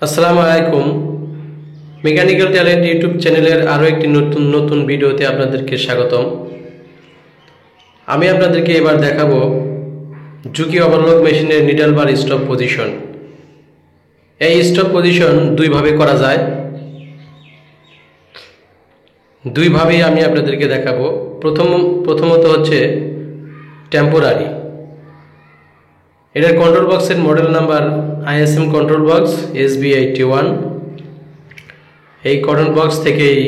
আসসালামু আলাইকুম। Mechanical talent YouTube চ্যানেলের আরও একটি নতুন ভিডিওতে আপনাদেরকে স্বাগতম। আমি আপনাদেরকে এবার দেখাবো ঝুঁকি ওভারলক মেশিনের নিডল বার স্টপ পজিশন। এই স্টপ পজিশন দুইভাবে করা যায়। দুইভাবেই আমি আপনাদেরকে দেখাবো। প্রথমত হচ্ছে টেম্পোরারি। এটার কন্ট্রোল বক্সের model number ISM control box SB81। এই কন্ট্রোল বক্স থেকেই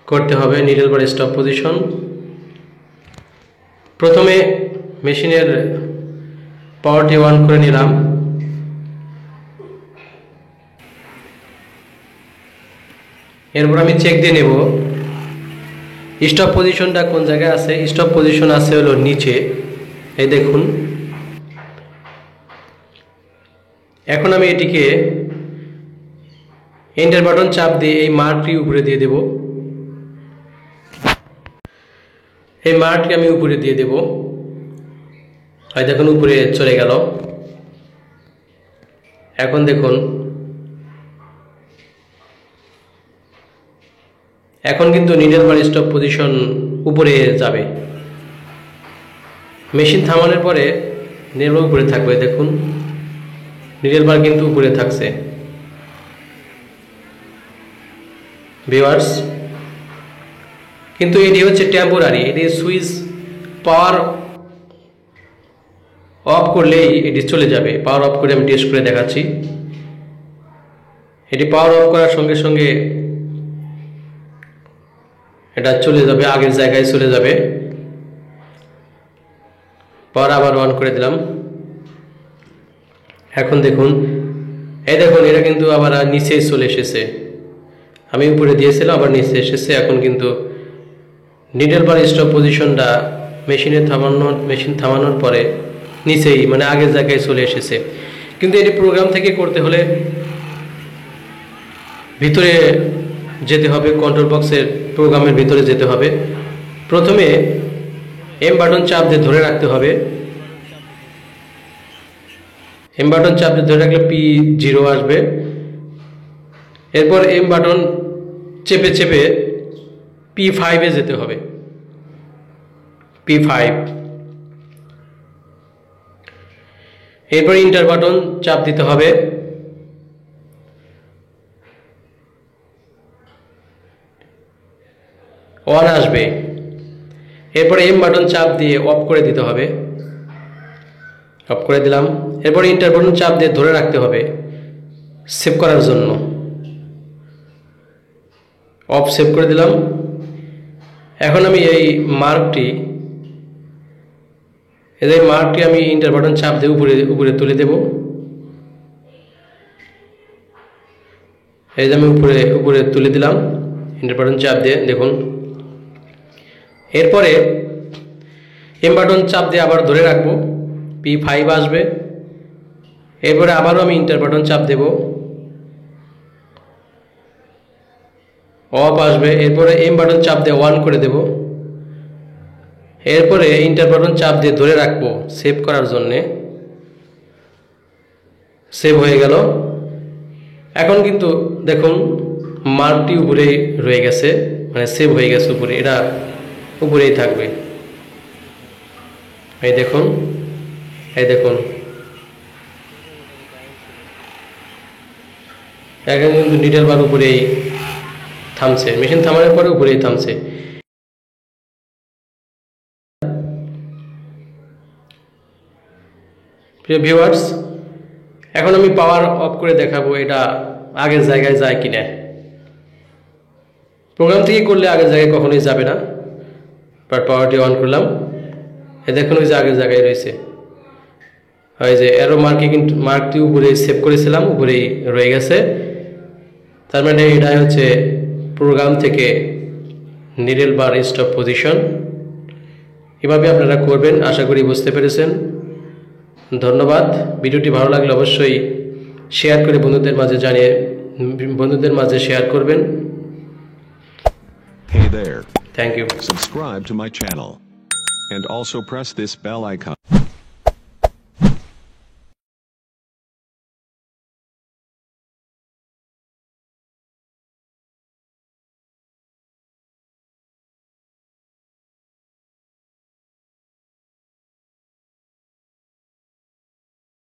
করতে হবে নিডল বার স্টপ পজিশন। প্রথমে মেশিনের পাওয়ারটি অন করে নিলাম। এরপর আমি চেক দিয়ে নেব স্টপ পজিশনটা কোন জায়গায় আছে। স্টপ পজিশন আছে হলো নিচে, এই দেখুন। এখন আমি এটিকে এন্টার বাটন চাপ দিয়ে এই মার্কটি উপরে দিয়ে দেব। এই মার্কটি আমি উপরে দিয়ে দেব। হয় দেখুন উপরে চলে গেল। এখন দেখুন, এখন কিন্তু নিডল বার স্টপ পজিশন উপরে যাবে। মেশিন থামানোর পরে নিডল উপরে থাকবে। দেখুন নিডল বার কিন্তু উপরে থাকছে। ভিউয়ার্স, কিন্তু এটি হচ্ছে টেম্পোরারি। এটি সুইচ পাওয়ার অফ করলেই এটি চলে যাবে। পাওয়ার অফ করে আমি টেস্ট করে দেখাচ্ছি। এটি পাওয়ার অফ করার সঙ্গে সঙ্গে এটা চলে যাবে, আগের জায়গায় চলে যাবে। পাওয়ার আবার অন করে দিলাম। এখন দেখুন, এই দেখুন এটা কিন্তু আবার নিচে চলে এসেছে। আমি উপরে দিয়েছিলাম, আবার নিচে এসেছে। এখন কিন্তু নিডল বার স্টপ পজিশনটা মেশিন থামানোর পরে নিচেই, মানে আগের জায়গায় চলে এসেছে। কিন্তু এটি প্রোগ্রাম থেকে করতে হলে ভিতরে যেতে হবে, কন্ট্রোল বক্সের প্রোগ্রামের ভিতরে যেতে হবে। প্রথমে এম বাটন চাপ দিয়ে ধরে রাখতে হবে। এম বাটন চাপ দিয়ে ধরে রাখলে P0 আসবে। এরপর এম বাটন চেপে চেপে P5 যেতে হবে। P5। এরপর ইন্টার বাটন চাপ দিতে হবে। অন আসবে। এরপর এম বাটন চাপ দিয়ে অফ করে দিতে হবে। অফ করে দিলাম। এরপর ইন্টার বাটন চাপ দিয়ে ধরে রাখতে হবে সেভ করার জন্য। অফ সেভ করে দিলাম। এখন আমি এই মার্কটি আমি ইন্টার বাটন চাপ দিয়ে উপরে তুলে দেব। এই যে আমি উপরে তুলে দিলাম ইন্টার বাটন চাপ দিয়ে, দেখুন। এরপরে এম বাটন চাপ দিয়ে আবার ধরে রাখবো, P5 আসবে। এরপরে আবারও আমি ইন্টার বাটন চাপ দেব, অফ আসবে। এরপরে এম বাটন চাপ দিয়ে অন করে দেব। এরপরে ইন্টার বাটন চাপ দিয়ে ধরে রাখবো সেভ করার জন্যে। সেভ হয়ে গেল। এখন কিন্তু দেখুন মার্কটি উপরে রয়ে গেছে, মানে সেভ হয়ে গেছে উপরে। এটা উপরেই থাকবে। এই দেখুন, এই দেখুন এখন কিন্তু নিডল বার উপরেই থামছে। মেশিন থামানোর পরে উপরেই থামছে। প্রিয় ভিউয়ার্স, এখন আমি পাওয়ার অফ করে দেখাবো এটা আগের জায়গায় যায় কিনা। প্রোগ্রাম থেকে করলে আগের জায়গায় কখনোই যাবে না। বাট পাওয়ারটি অন করলাম, এই দেখুন ওই যে আগের জায়গায় রয়েছে। ওই যে অ্যারো মার্কটি উপরে সেভ করেছিলাম, উপরেই রয়ে গেছে। তার মানে এটাই হচ্ছে প্রোগ্রাম থেকে নিডল বার স্টপ পজিশন। এভাবে আপনারা করবেন। আশা করি বুঝতে পেরেছেন। ধন্যবাদ। ভিডিওটি ভালো লাগলে অবশ্যই শেয়ার করে বন্ধুদের মাঝে শেয়ার করবেন। Hey there. Thank you. Subscribe to my channel and also press this bell icon.